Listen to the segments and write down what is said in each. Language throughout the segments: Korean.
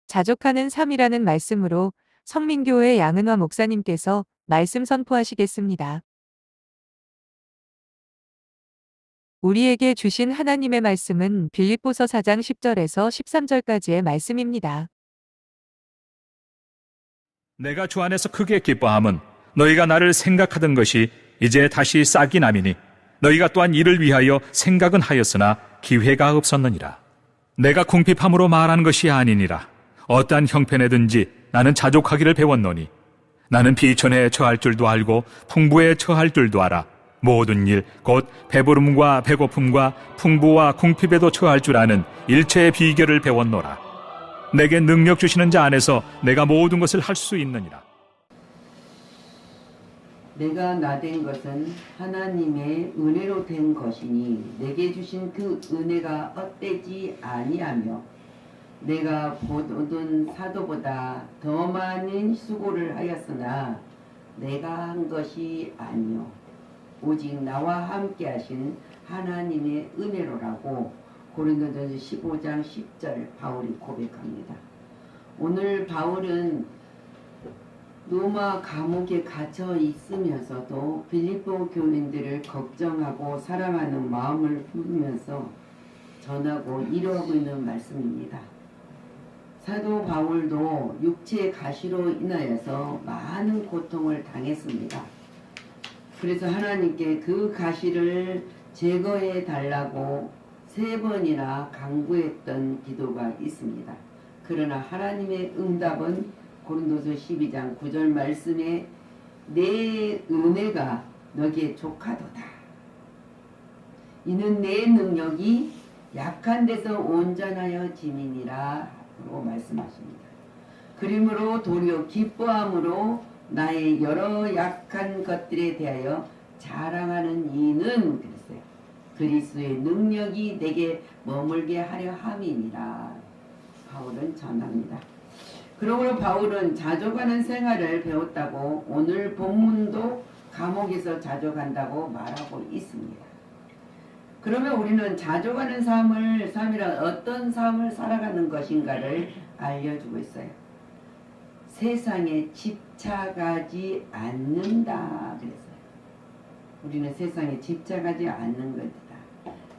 자족하는 삶이라는 말씀으로 성민교회 양은화 목사님께서 말씀 선포하시겠습니다. 우리에게 주신 하나님의 말씀은 빌립보서 4장 10절에서 13절까지의 말씀입니다. 내가 주 안에서 크게 기뻐함은 너희가 나를 생각하던 것이 이제 다시 싹이 나미니 너희가 또한 이를 위하여 생각은 하였으나 기회가 없었느니라. 내가 궁핍함으로 말하는 것이 아니니라. 어떠한 형편에든지 나는 자족하기를 배웠노니 나는 비천에 처할 줄도 알고 풍부에 처할 줄도 알아. 모든 일 곧 배부름과 배고픔과 풍부와 궁핍에도 처할 줄 아는 일체의 비결을 배웠노라. 내게 능력 주시는 자 안에서 내가 모든 것을 할 수 있느니라. 내가 나된 것은 하나님의 은혜로 된 것이니 내게 주신 그 은혜가 헛되지 아니하며 내가 모든 사도보다 더 많은 수고를 하였으나 내가 한 것이 아니요 오직 나와 함께 하신 하나님의 은혜로라고 고린도전서 15장 10절 바울이 고백합니다. 오늘 바울은 로마 감옥에 갇혀 있으면서도 빌립보 교인들을 걱정하고 사랑하는 마음을 품으면서 전하고 이루어가고 있는 말씀입니다. 사도 바울도 육체의 가시로 인하여서 많은 고통을 당했습니다. 그래서 하나님께 그 가시를 제거해 달라고 3번이나 간구했던 기도가 있습니다. 그러나 하나님의 응답은 고린도서 12장 9절 말씀에 내 은혜가 너기에 족하도다. 이는 내 능력이 약한 데서 온전하여 짐이니라 라고 말씀하십니다. 그러므로 도리어 기뻐함으로 나의 여러 약한 것들에 대하여 자랑하는 이는 그랬어요. 그리스도의 능력이 내게 머물게 하려 함이니라. 바울은 전합니다. 그러므로 바울은 자족하는 생활을 배웠다고 오늘 본문도 감옥에서 자족한다고 말하고 있습니다. 그러면 우리는 자족하는 삶이란 어떤 삶을 살아가는 것인가를 알려주고 있어요. 세상에 집착하지 않는다 그랬어요. 우리는 세상에 집착하지 않는 것이다.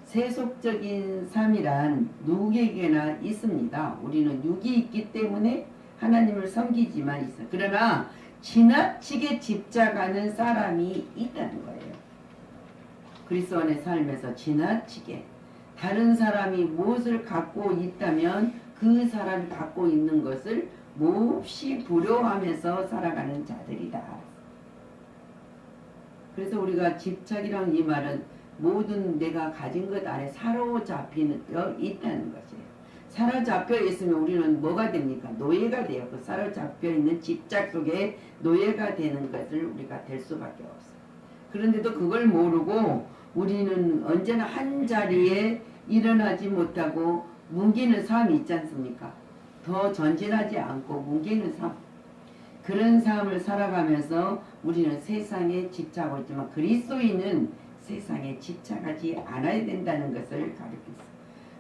세속적인 삶이란 누구에게나 있습니다. 우리는 육이 있기 때문에 하나님을 섬기지만 있어요. 그러나 지나치게 집착하는 사람이 있다는 거예요. 그리스도인의 삶에서 지나치게 다른 사람이 무엇을 갖고 있다면 그 사람이 갖고 있는 것을 몹시 부러워하면서 살아가는 자들이다. 그래서 우리가 집착이란 이 말은 모든 내가 가진 것 안에 사로잡혀 있다는 것이에요. 사로잡혀 있으면 우리는 뭐가 됩니까? 노예가 돼요. 그 사로잡혀 있는 집착 속에 노예가 되는 것을 우리가 될 수밖에 없어요. 그런데도 그걸 모르고 우리는 언제나 한 자리에 일어나지 못하고 뭉기는 삶이 있지 않습니까? 더 전진하지 않고 뭉기는 삶. 그런 삶을 살아가면서 우리는 세상에 집착하고 있지만 그리스도인은 세상에 집착하지 않아야 된다는 것을 가르쳤어요.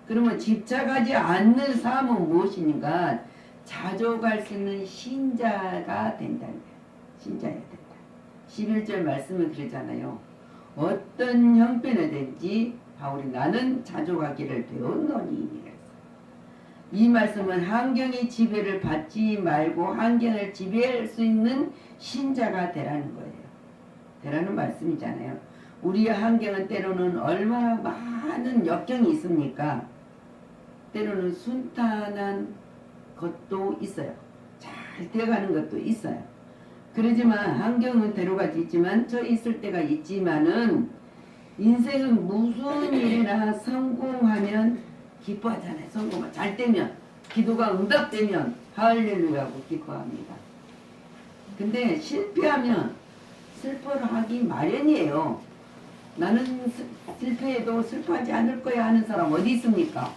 그러면 집착하지 않는 삶은 무엇이니까 자족할 수 있는 신자가 된다는 거예요. 신자야 된다. 11절 말씀은 그러잖아요. 어떤 형편이든지 바울이 나는 자족하기를 배웠노니. 이 말씀은 환경의 지배를 받지 말고 환경을 지배할 수 있는 신자가 되라는 거예요. 되라는 말씀이잖아요. 우리의 환경은 때로는 얼마나 많은 역경이 있습니까? 때로는 순탄한 것도 있어요. 잘 되어가는 것도 있어요. 그러지만 환경은 대로가지 있지만 저 있을 때가 있지만은 인생은 무슨 일이나 성공하면 기뻐하잖아요. 성공을 잘 되면 기도가 응답되면 할렐루야고 기뻐합니다. 근데 실패하면 슬퍼를 하기 마련이에요. 나는 실패해도 슬퍼하지 않을 거야 하는 사람 어디 있습니까?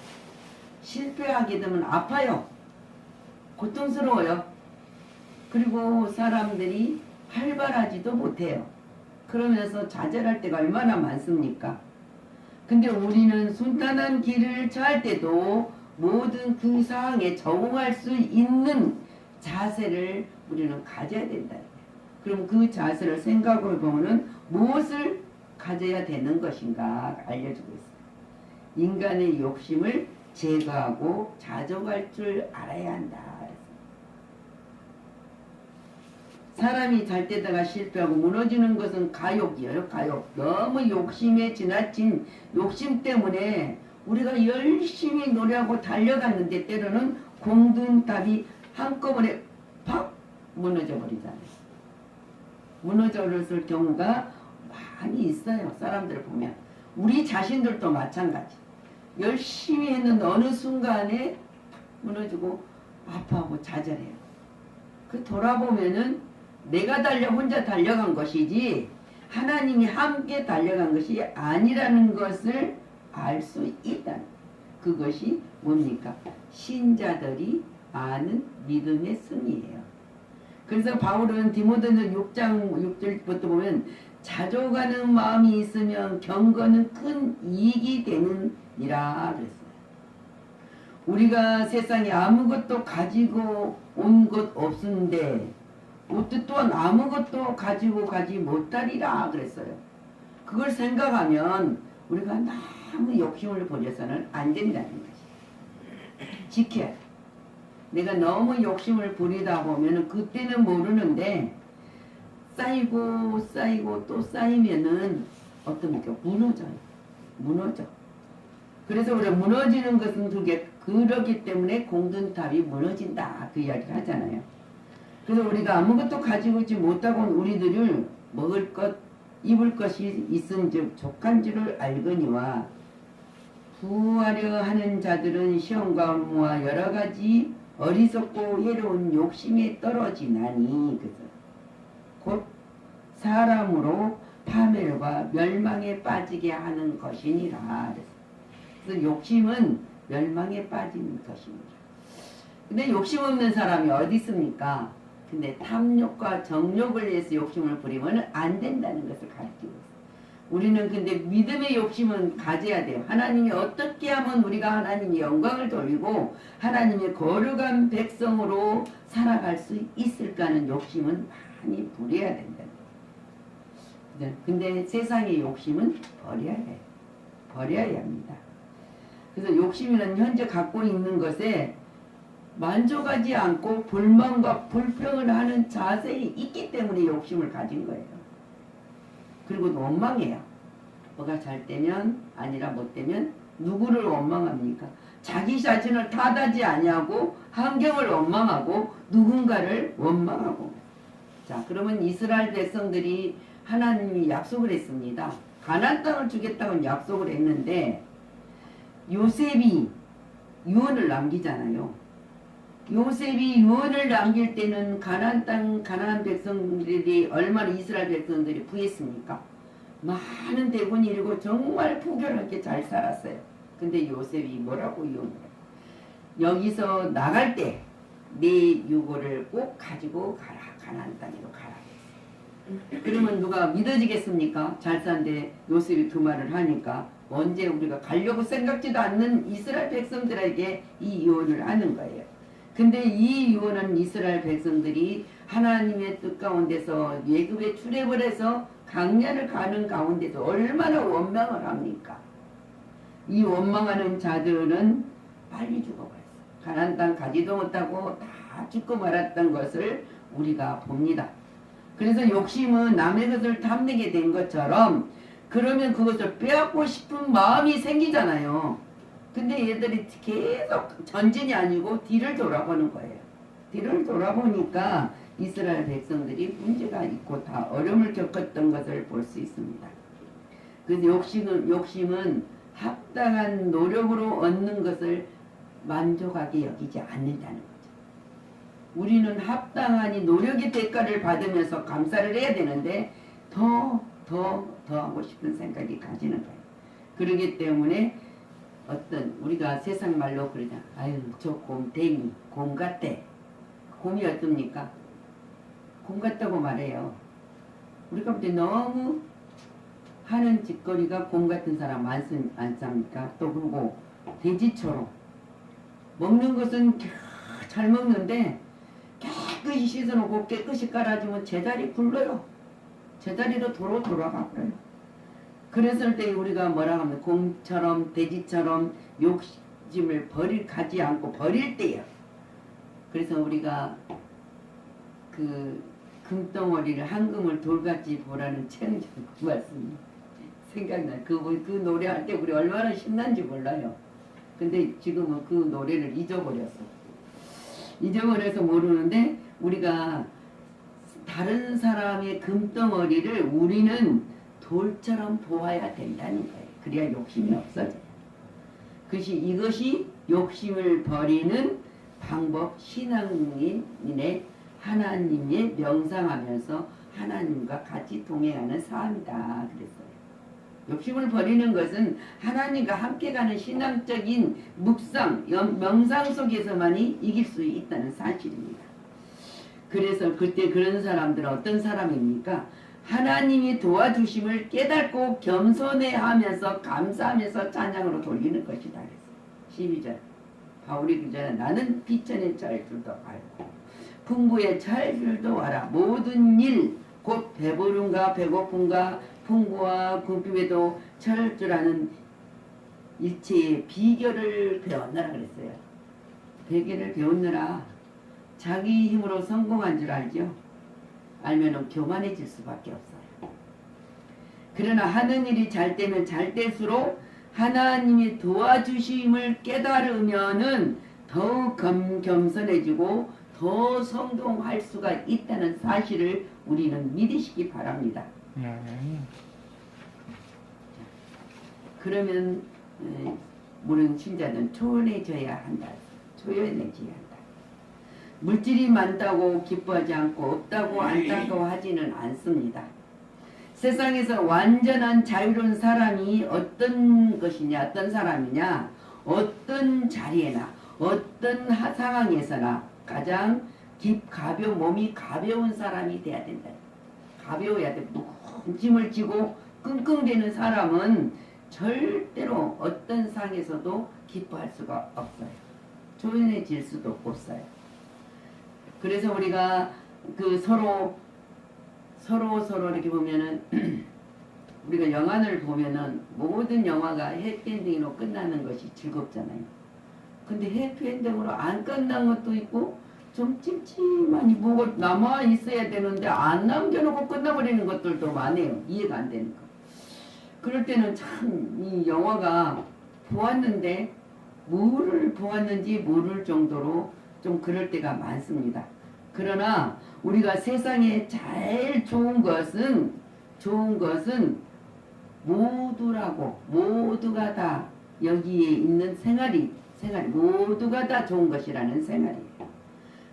실패하게 되면 아파요. 고통스러워요. 그리고 사람들이 활발하지도 못해요. 그러면서 좌절할 때가 얼마나 많습니까? 근데 우리는 순탄한 길을 처할 때도 모든 그 상황에 적응할 수 있는 자세를 우리는 가져야 된다. 그럼 그 자세를 생각을 보면은 무엇을 가져야 되는 것인가 알려주고 있어요. 인간의 욕심을 제거하고 자족할 줄 알아야 한다. 사람이 잘 되다가 실패하고 무너지는 것은 가욕이에요. 가욕. 너무 욕심에 지나친 욕심 때문에 우리가 열심히 노력하고 달려갔는데 때로는 공든답이 한꺼번에 팍 무너져 버리잖아요. 무너져 버렸을 경우가 많이 있어요. 사람들을 보면. 우리 자신들도 마찬가지. 열심히 했는데 어느 순간에 무너지고 아파하고 좌절해요. 그 돌아보면은 내가 혼자 달려간 것이지 하나님이 함께 달려간 것이 아니라는 것을 알 수 있다는, 그것이 뭡니까? 신자들이 아는 믿음의 승리예요. 그래서 바울은 디모데는 6장 6절부터 보면 자족하는 마음이 있으면 경건은 큰 이익이 되느니라 그랬어요. 우리가 세상에 아무것도 가지고 온 것 없는데 옷도 또한 아무것도 가지고 가지 못하리라 그랬어요. 그걸 생각하면 우리가 너무 욕심을 부려서는 안 된다는 거지. 지켜야 돼. 내가 너무 욕심을 부리다 보면은 그때는 모르는데 쌓이고 쌓이고 또 쌓이면은 어떻습니까? 무너져요. 무너져. 그래서 우리가 무너지는 것은 그러기 때문에 공든탑이 무너진다. 그 이야기를 하잖아요. 그래서 우리가 아무것도 가지고 있지 못하고 우리들을 먹을 것, 입을 것이 있은즉 족한 줄을 알거니와 부하려 하는 자들은 시험과 업무와 여러 가지 어리석고 해로운 욕심에 떨어지나니 그래서 곧 사람으로 파멸과 멸망에 빠지게 하는 것이니라. 그래서 욕심은 멸망에 빠지는 것입니다. 근데 욕심 없는 사람이 어디 있습니까? 근데 탐욕과 정욕을 위해서 욕심을 부리면 안 된다는 것을 가르치고 있어요. 우리는 근데 믿음의 욕심은 가져야 돼요. 하나님이 어떻게 하면 우리가 하나님의 영광을 돌리고 하나님의 거룩한 백성으로 살아갈 수 있을까 하는 욕심은 많이 부려야 된다. 근데 세상의 욕심은 버려야 돼요. 버려야 합니다. 그래서 욕심이란 현재 갖고 있는 것에 만족하지 않고 불만과 불평을 하는 자세에 있기 때문에 욕심을 가진 거예요. 그리고 원망해요. 뭐가 잘 되면 아니라 못 되면 누구를 원망합니까? 자기 자신을 탓하지 아니하고 환경을 원망하고 누군가를 원망하고. 자, 그러면 이스라엘 백성들이 하나님이 약속을 했습니다. 가나안 땅을 주겠다고 약속을 했는데 요셉이 유언을 남기잖아요. 요셉이 유언을 남길 때는 가나안 땅 가나안 백성들이 얼마나 이스라엘 백성들이 부했습니까? 많은 대군이 이루고 정말 부결하게 잘 살았어요. 근데 요셉이 뭐라고 유언을 해요? 여기서 나갈 때 내 유고를 꼭 가지고 가라. 가나안 땅으로 가라. 그러면 누가 믿어지겠습니까? 잘 사는데 요셉이 그 말을 하니까 언제 우리가 가려고 생각지도 않는 이스라엘 백성들에게 이 유언을 하는 거예요. 근데 이 유언은 이스라엘 백성들이 하나님의 뜻 가운데서 예굽에 출애굽을 해서 강야를 가는 가운데서 얼마나 원망을 합니까? 이 원망하는 자들은 빨리 죽어버렸어요. 가나안 땅 가지도 못하고 다 죽고 말았던 것을 우리가 봅니다. 그래서 욕심은 남의 것을 탐내게 된 것처럼 그러면 그것을 빼앗고 싶은 마음이 생기잖아요. 근데 얘들이 계속 전진이 아니고 뒤를 돌아보는 거예요. 뒤를 돌아보니까 이스라엘 백성들이 문제가 있고 다 어려움을 겪었던 것을 볼 수 있습니다. 그래서 욕심은 합당한 노력으로 얻는 것을 만족하게 여기지 않는다는 거죠. 우리는 합당한 노력의 대가를 받으면서 감사를 해야 되는데 더 하고 싶은 생각이 가지는 거예요. 그러기 때문에 어떤 우리가 세상 말로 그러잖아. 아유 저 곰탱이 곰 같대. 곰이 어떻습니까? 곰 같다고 말해요. 우리가 볼 때 너무 하는 짓거리가 곰 같은 사람 많습니까? 또 그리고 돼지처럼 먹는 것은 잘 먹는데 깨끗이 씻어놓고 깨끗이 깔아주면 제자리 굴러요. 제자리로 도로 돌아가 버려요. 그랬을 때 우리가 뭐라 하면 곰처럼 돼지처럼 욕심을 가지 않고 버릴 때요. 그래서 우리가 그 금덩어리를 한금을 돌같이 보라는 책은 그 말씀이 생각나요. 그 노래할 때 우리 얼마나 신난지 몰라요. 근데 지금은 그 노래를 잊어버렸어. 잊어버려서 모르는데 우리가 다른 사람의 금덩어리를 우리는 돌처럼 보아야 된다는 거예요. 그래야 욕심이 없어져요. 이것이 욕심을 버리는 방법, 신앙인의 하나님의 명상하면서 하나님과 같이 동행하는 삶이다 그랬어요. 욕심을 버리는 것은 하나님과 함께 가는 신앙적인 묵상, 명상 속에서만이 이길 수 있다는 사실입니다. 그래서 그때 그런 사람들은 어떤 사람입니까? 하나님이 도와주심을 깨닫고 겸손해하면서 감사하면서 찬양으로 돌리는 것이다 그랬어요. 12절 바울이 그전에 나는 비천의 철줄도 알고 풍부의 철줄도 알아 모든 일 곧 배부름과 배고픔과 풍부와 궁핍에도 철주라는 일체의 비결을 배웠느라 그랬어요. 비결을 배웠느라 자기 힘으로 성공한 줄 알죠? 알면은 교만해질 수밖에 없어요. 그러나 하는 일이 잘 되면 잘 될수록 하나님이 도와주심을 깨달으면은 더욱 겸손해지고 더 성공할 수가 있다는 사실을 우리는 믿으시기 바랍니다. 그러면 모르는 신자는 초연해져야 한다. 초연해져야 한다. 물질이 많다고 기뻐하지 않고 없다고 안타까워하지는 않습니다. 세상에서 완전한 자유로운 사람이 어떤 것이냐, 어떤 사람이냐, 어떤 자리에나 어떤 상황에서나 가장 몸이 가벼운 사람이 돼야 된다. 가벼워야 돼. 무거운 짐을 지고 끙끙대는 사람은 절대로 어떤 상에서도 기뻐할 수가 없어요. 조연해질 수도 없어요. 그래서 우리가 서로 이렇게 보면은 우리가 영화를 보면은 모든 영화가 해피엔딩으로 끝나는 것이 즐겁잖아요. 근데 해피엔딩으로 안 끝난 것도 있고 좀 찜찜하니 뭐가 남아 있어야 되는데 안 남겨놓고 끝나버리는 것들도 많아요. 이해가 안 되는 거. 그럴 때는 참 이 영화가 보았는데 뭐를 보았는지 모를 정도로 좀 그럴 때가 많습니다. 그러나 우리가 세상에 제일 좋은 것은 모두가 다 여기에 있는 생활이 모두가 다 좋은 것이라는 생활이에요.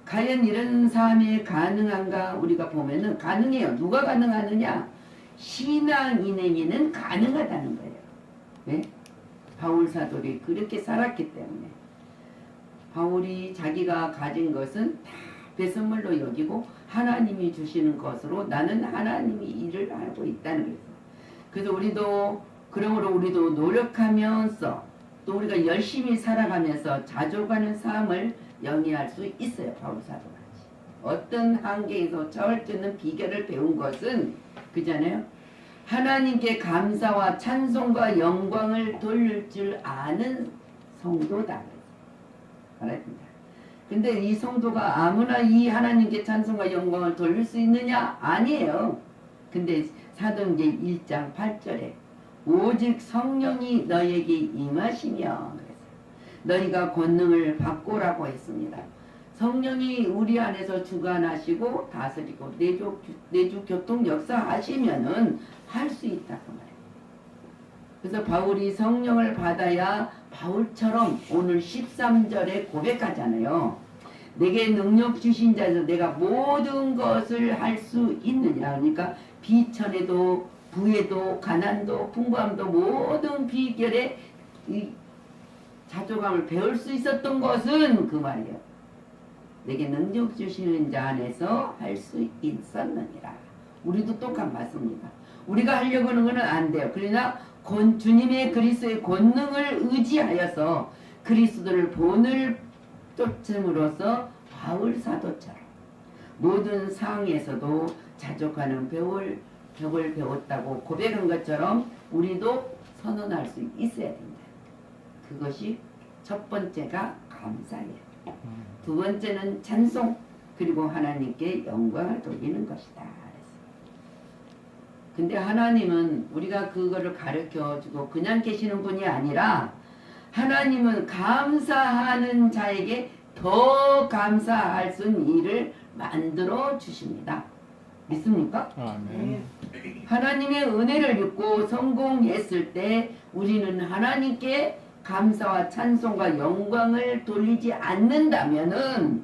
과연 이런 삶이 가능한가 우리가 보면은 가능해요. 누가 가능하느냐? 신앙인에게는 가능하다는 거예요. 왜? 바울 사도리 그렇게 살았기 때문에 바울이 자기가 가진 것은 다 배선물로 여기고 하나님이 주시는 것으로 나는 하나님이 일을 하고 있다는 거예요. 그래서 그러므로 우리도 노력하면서 또 우리가 열심히 살아가면서 자족하는 삶을 영위할 수 있어요. 바울 사도같이. 어떤 한계에서 철저는 비결을 배운 것은 그잖아요. 하나님께 감사와 찬송과 영광을 돌릴 줄 아는 성도다. 알았습니다. 근데 이 성도가 아무나 이 하나님께 찬송과 영광을 돌릴 수 있느냐? 아니에요. 근데 사도행전 1장 8절에 오직 성령이 너에게 임하시며 그래서 너희가 권능을 받고라고 했습니다. 성령이 우리 안에서 주관하시고 다스리고 내주 교통 역사하시면은 할 수 있다고 말해요. 그래서 바울이 성령을 받아야 바울처럼 오늘 13절에 고백하잖아요. 내게 능력 주신 자에서 내가 모든 것을 할 수 있느냐. 그러니까 비천에도 부에도 가난도 풍부함도 모든 비결에 이 자존감을 배울 수 있었던 것은 그 말이에요. 내게 능력 주시는 자 안에서 할 수 있었느니라. 우리도 똑같 맞습니다. 우리가 하려고 하는 것은 안 돼요. 그러나 주님의 그리스도의 권능을 의지하여서 그리스도를 본을 쫓음으로써 바울 사도처럼 모든 상황에서도 자족하는 벽을 배웠다고 고백한 것처럼 우리도 선언할 수 있어야 된다. 그것이 첫 번째가 감사예요. 두 번째는 찬송, 그리고 하나님께 영광을 돌리는 것이다. 근데 하나님은 우리가 그거를 가르쳐주고 그냥 계시는 분이 아니라 하나님은 감사하는 자에게 더 감사할 수 있는 일을 만들어 주십니다. 믿습니까? 아멘. 하나님의 은혜를 믿고 성공했을 때 우리는 하나님께 감사와 찬송과 영광을 돌리지 않는다면은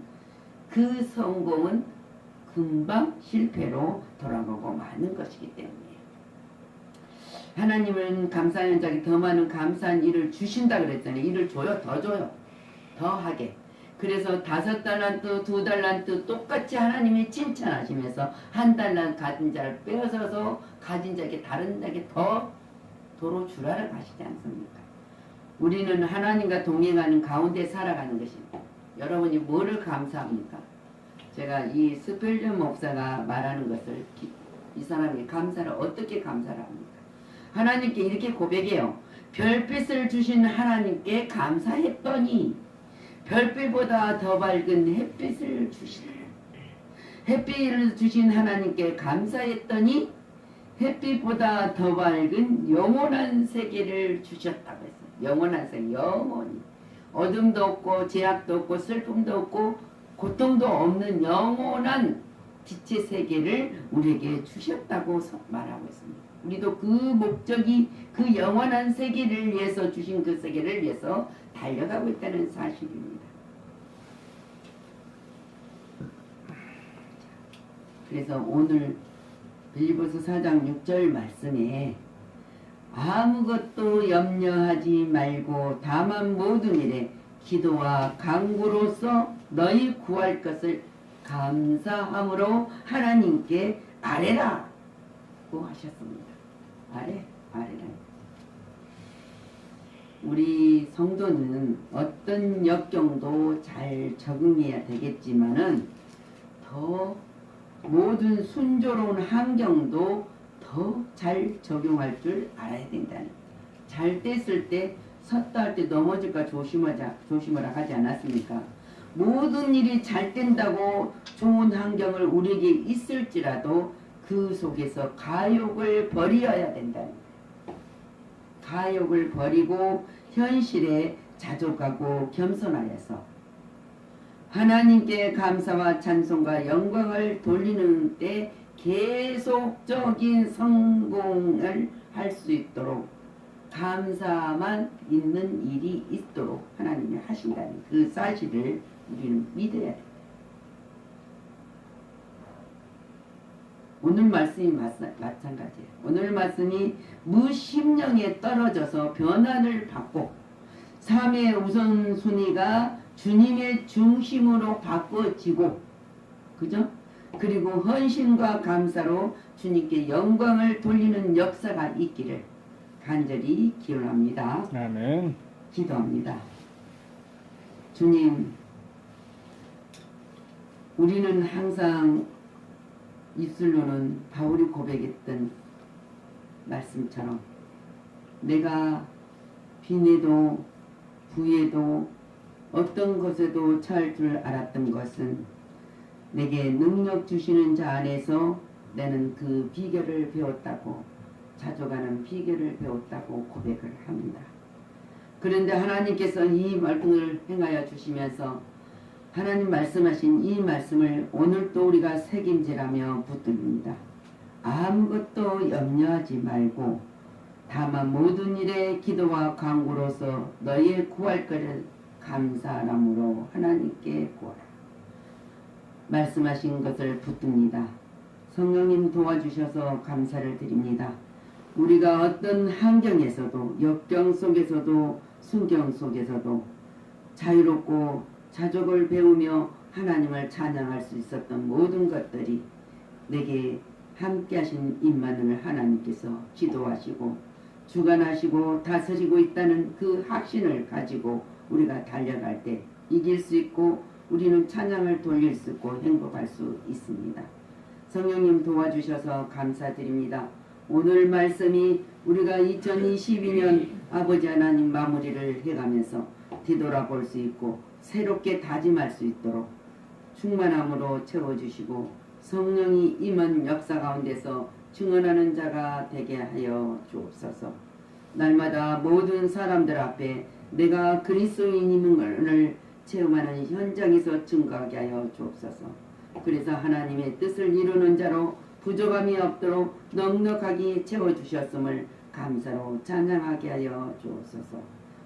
그 성공은 금방 실패로 돌아가고 마는 것이기 때문이에요. 하나님은 감사하는 자에게 더 많은 감사한 일을 주신다 그랬잖아요. 일을 줘요. 더 줘요. 더 하게. 그래서 5달란트, 2달란트 똑같이 하나님이 칭찬하시면서 1달란트 가진 자를 빼앗아서 가진 자에게 다른 자에게 더 도로 주라를 가시지 않습니까? 우리는 하나님과 동행하는 가운데 살아가는 것입니다. 여러분이 뭐를 감사합니까? 제가 이 스펠전 목사가 말하는 것을 이 사람이 감사를 어떻게 감사를 합니까? 하나님께 이렇게 고백해요. 별빛을 주신 하나님께 감사했더니 별빛보다 더 밝은 햇빛을 주신 햇빛을 주신 하나님께 감사했더니 햇빛보다 더 밝은 영원한 세계를 주셨다고 했어요. 영원한 세계, 영원히 어둠도 없고 제약도 없고 슬픔도 없고 고통도 없는 영원한 빛의 세계를 우리에게 주셨다고 말하고 있습니다. 우리도 그 목적이 그 영원한 세계를 위해서 주신 그 세계를 위해서 달려가고 있다는 사실입니다. 그래서 오늘 빌립보서 4장 6절 말씀에 아무것도 염려하지 말고 다만 모든 일에 기도와 간구로서 너희 구할 것을 감사함으로 하나님께 아뢰라고 하셨습니다. 아뢰라. 우리 성도는 어떤 역경도 잘 적응해야 되겠지만은 더 모든 순조로운 환경도 더 잘 적용할 줄 알아야 된다는. 잘 됐을 때 섰다 할 때 넘어질까 조심하라 하지 않았습니까? 모든 일이 잘 된다고 좋은 환경을 우리에게 있을지라도 그 속에서 가욕을 버려야 된다는 거예요. 가욕을 버리고 현실에 자족하고 겸손하여서 하나님께 감사와 찬송과 영광을 돌리는 때 계속적인 성공을 할 수 있도록 감사만 있는 일이 있도록 하나님이 하신다는 그 사실을 우리는 믿어야 돼요. 오늘 말씀이 마찬가지예요. 오늘 말씀이 무심령에 떨어져서 변화를 받고 삶의 우선순위가 주님의 중심으로 바꿔지고, 그죠? 그리고 헌신과 감사로 주님께 영광을 돌리는 역사가 있기를 간절히 기원합니다. 아멘. 기도합니다. 주님, 우리는 항상 입술로는 바울이 고백했던 말씀처럼 내가 빈에도 부에도 어떤 것에도 처할 줄 알았던 것은 내게 능력 주시는 자 안에서 나는 그 비결을 배웠다고, 자족하는 비결을 배웠다고 고백을 합니다. 그런데 하나님께서 이 말씀을 행하여 주시면서 하나님 말씀하신 이 말씀을 오늘 또 우리가 새김질하며 붙듭니다. 아무것도 염려하지 말고 다만 모든 일에 기도와 간구로서 너희의 구할 것을 감사함으로 하나님께 구하라. 말씀하신 것을 붙듭니다. 성령님 도와주셔서 감사를 드립니다. 우리가 어떤 환경에서도, 역경 속에서도, 순경 속에서도 자유롭고 자족을 배우며 하나님을 찬양할 수 있었던 모든 것들이 내게 함께 하신 임마누엘 하나님께서 지도하시고 주관하시고 다스리고 있다는 그 확신을 가지고 우리가 달려갈 때 이길 수 있고 우리는 찬양을 돌릴 수 있고 행복할 수 있습니다. 성령님 도와주셔서 감사드립니다. 오늘 말씀이 우리가 2022년 아버지 하나님 마무리를 해가면서 뒤돌아볼 수 있고 새롭게 다짐할 수 있도록 충만함으로 채워주시고 성령이 임한 역사 가운데서 증언하는 자가 되게 하여 주옵소서. 날마다 모든 사람들 앞에 내가 그리스도인임을 체험하는 현장에서 증거하게 하여 주옵소서. 그래서 하나님의 뜻을 이루는 자로 부족함이 없도록 넉넉하게 채워주셨음을 감사로 찬양하게 하여 주옵소서.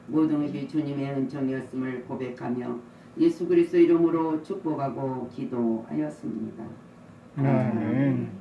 모든 것이 주님의 은총이었음을 고백하며 예수 그리스도 이름으로 축복하고 기도하였습니다. 아멘.